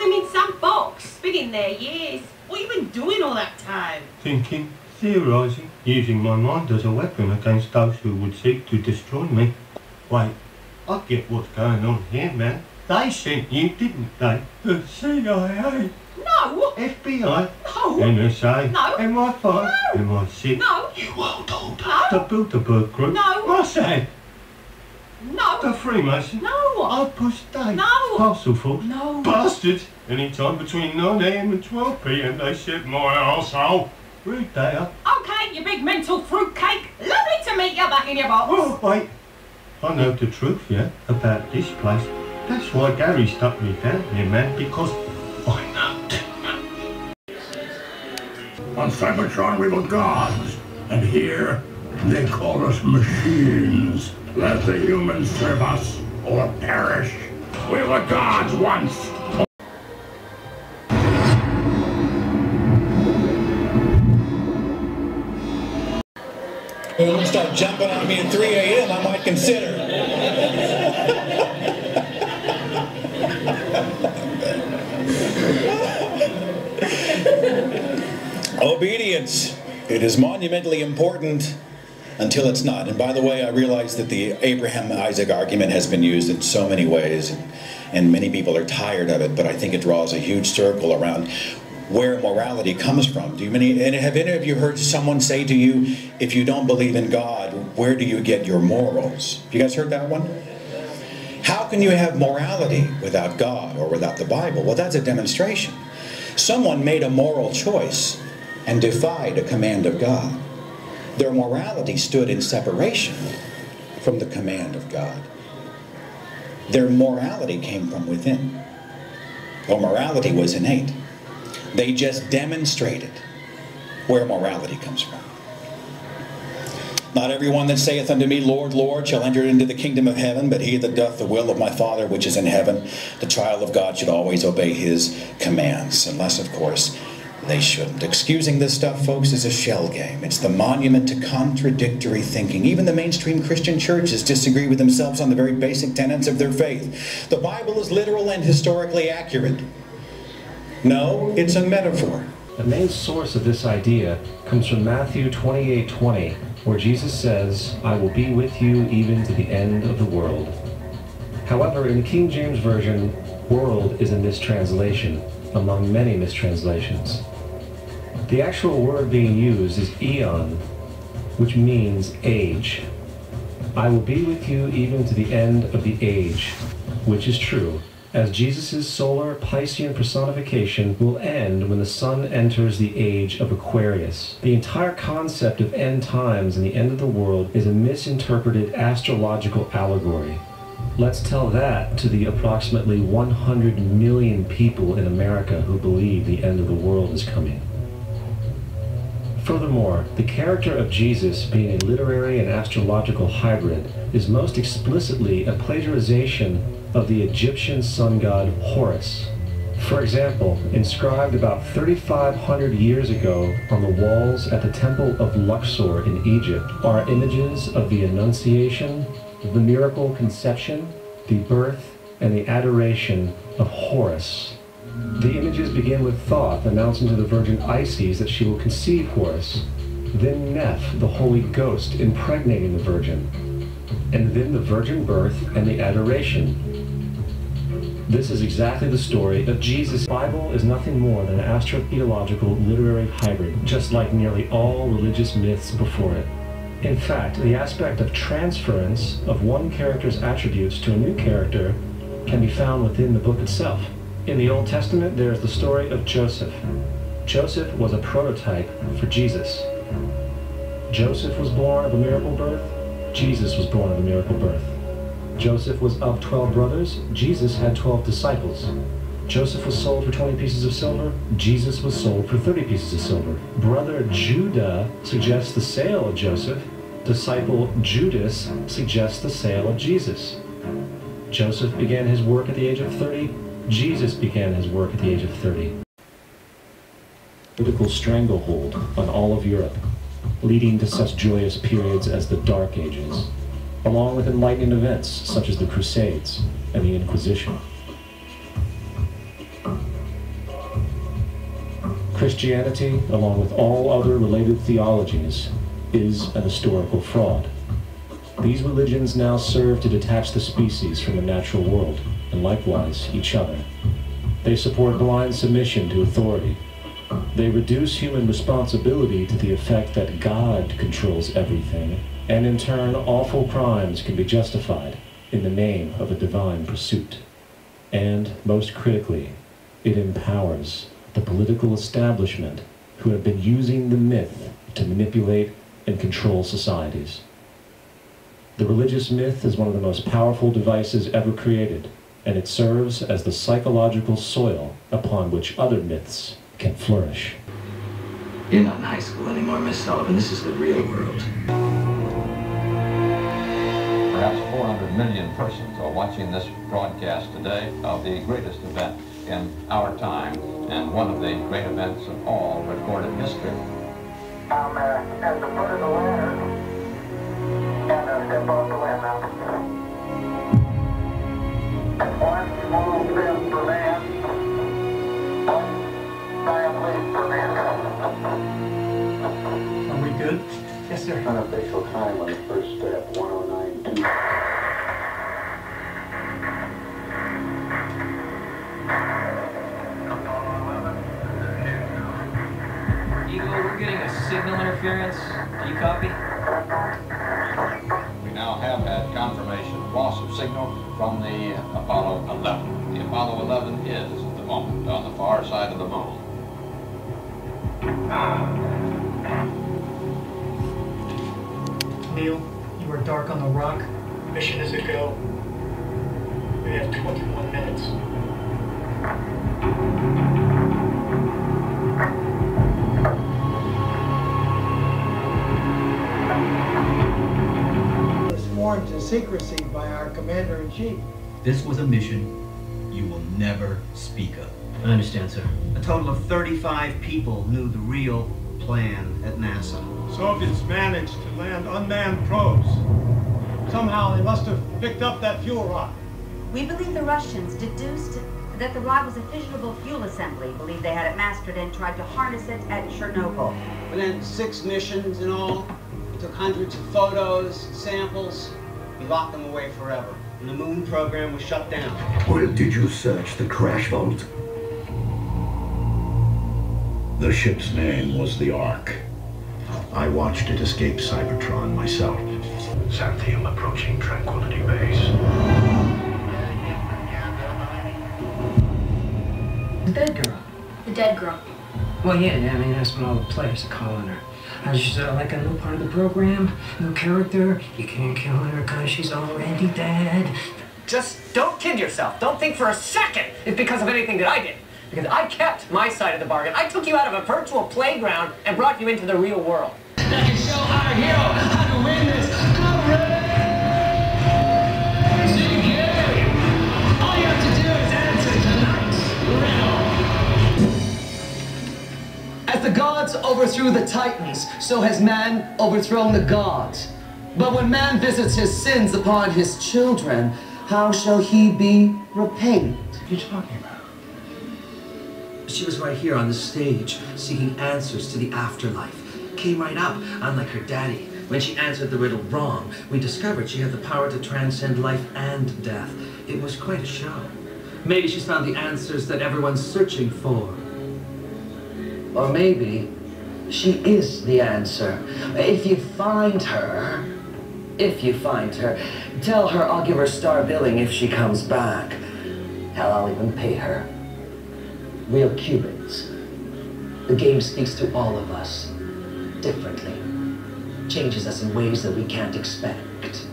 him in some box. Been in there years. What you been doing all that time? Thinking, theorising, using my mind as a weapon against those who would seek to destroy me. Wait, I get what's going on here, man. They sent you, didn't they? The CIA. No. FBI. No. NSA. No. MI5. No. MI6. No. You World Order. No. The Bilderberg Group. No. Mossad. No. The Freemasons. No. Opus Dei. No. Parcel Force. No. Bastards. Any time between 9 AM and 12 PM they shit my arsehole. Rude they are. Okay, you big mental fruitcake. Lovely to meet you back in your box. Oh, wait. I know the truth, yeah, about this place. That's why Gary stuck me down here, man, because I know too much. On Cybertron we were gods, and here they call us machines. Let the humans serve us or perish. We were gods once. When you start jumping on me at 3 AM, I might consider. Obedience. It is monumentally important until it's not. And by the way, I realize that the Abraham-Isaac argument has been used in so many ways, and many people are tired of it, but I think it draws a huge circle around where morality comes from. And have any of you heard someone say to you, if you don't believe in God, where do you get your morals? You guys heard that one? How can you have morality without God or without the Bible? Well, that's a demonstration. Someone made a moral choice and defied a command of God. Their morality stood in separation from the command of God. Their morality came from within. Well, morality was innate. They just demonstrated where morality comes from. Not everyone that saith unto me, Lord, Lord, shall enter into the kingdom of heaven, but he that doth the will of my Father which is in heaven. The child of God should always obey his commands, unless, of course, they shouldn't. Excusing this stuff, folks, is a shell game. It's the monument to contradictory thinking. Even the mainstream Christian churches disagree with themselves on the very basic tenets of their faith. The Bible is literal and historically accurate. No, it's a metaphor. The main source of this idea comes from Matthew 28:20, where Jesus says, I will be with you even to the end of the world. However, in the King James Version, world is a mistranslation, among many mistranslations. The actual word being used is eon, which means age. I will be with you even to the end of the age, which is true, as Jesus' solar Piscean personification will end when the sun enters the age of Aquarius. The entire concept of end times and the end of the world is a misinterpreted astrological allegory. Let's tell that to the approximately 100 million people in America who believe the end of the world is coming. Furthermore, the character of Jesus being a literary and astrological hybrid is most explicitly a plagiarization of the Egyptian sun god Horus. For example, inscribed about 3,500 years ago on the walls at the Temple of Luxor in Egypt are images of the Annunciation, the miracle conception, the birth, and the adoration of Horus. The images begin with Thoth announcing to the Virgin Isis that she will conceive Horus, then Neph, the Holy Ghost, impregnating the Virgin, and then the virgin birth and the adoration. This is exactly the story of Jesus. The Bible is nothing more than an astro-theological literary hybrid, just like nearly all religious myths before it. In fact, the aspect of transference of one character's attributes to a new character can be found within the book itself. In the Old Testament, there is the story of Joseph. Joseph was a prototype for Jesus. Joseph was born of a miracle birth. Jesus was born of a miracle birth. Joseph was of 12 brothers. Jesus had 12 disciples. Joseph was sold for 20 pieces of silver. Jesus was sold for 30 pieces of silver. Brother Judah suggests the sale of Joseph. Disciple Judas suggests the sale of Jesus. Joseph began his work at the age of 30. Jesus began his work at the age of 30. Political stranglehold on all of Europe, leading to such joyous periods as the Dark Ages, along with enlightening events such as the Crusades and the Inquisition. Christianity, along with all other related theologies, is an historical fraud. These religions now serve to detach the species from the natural world, and likewise each other. They support blind submission to authority. They reduce human responsibility to the effect that God controls everything, and in turn awful crimes can be justified in the name of a divine pursuit. And, most critically, it empowers the political establishment who have been using the myth to manipulate and control societies. The religious myth is one of the most powerful devices ever created, and it serves as the psychological soil upon which other myths can flourish. You're not in high school anymore, Miss Sullivan. This is the real world. Perhaps 400 million persons are watching this broadcast today of the greatest event in our time, and one of the great events of all recorded history. I'm at the foot of the ladder. And I'll step off the ladder. One small step for man. One giant leap for mankind. Are we good? Yes, sir. Unofficial time on the first step, 109.2. Eagle, we're getting a signal interference. Do you copy? We now have had confirmation of loss of signal from the Apollo 11. The Apollo 11 is, at the moment, on the far side of the moon. Neil, you are dark on the rock. Mission is a go. We have 21 minutes. Sworn to secrecy by our commander-in-chief. This was a mission you will never speak of. I understand, sir. A total of 35 people knew the real plan at NASA. Soviets managed to land unmanned probes. Somehow they must have picked up that fuel rod. We believe the Russians deduced that the rod was a fissionable fuel assembly, believed they had it mastered and tried to harness it at Chernobyl. Within 6 missions in all, we took hundreds of photos, samples. We locked them away forever. And the moon program was shut down. Well, did you search the crash vault? The ship's name was the Ark. I watched it escape Cybertron myself. Xanthium approaching Tranquility Base. The dead girl. The dead girl. Well, yeah, I mean, that's what all the players are calling her. She's like a new part of the program, new character. You can't kill her because she's already dead. Just don't kid yourself. Don't think for a second it's because of anything that I did. Because I kept my side of the bargain. I took you out of a virtual playground and brought you into the real world. That can show our hero how to win this all you have to do is answer tonight's riddle. As the gods overthrew the Titans, so has man overthrown the gods. But when man visits his sins upon his children, how shall he be repaid? What are you talking about? She was right here on the stage, seeking answers to the afterlife. Came right up, unlike her daddy. When she answered the riddle wrong, we discovered she had the power to transcend life and death. It was quite a show. Maybe she's found the answers that everyone's searching for. Or maybe she is the answer. If you find her, tell her I'll give her star billing if she comes back. Hell, I'll even pay her. Real Cubans. The game speaks to all of us differently. Changes us in ways that we can't expect.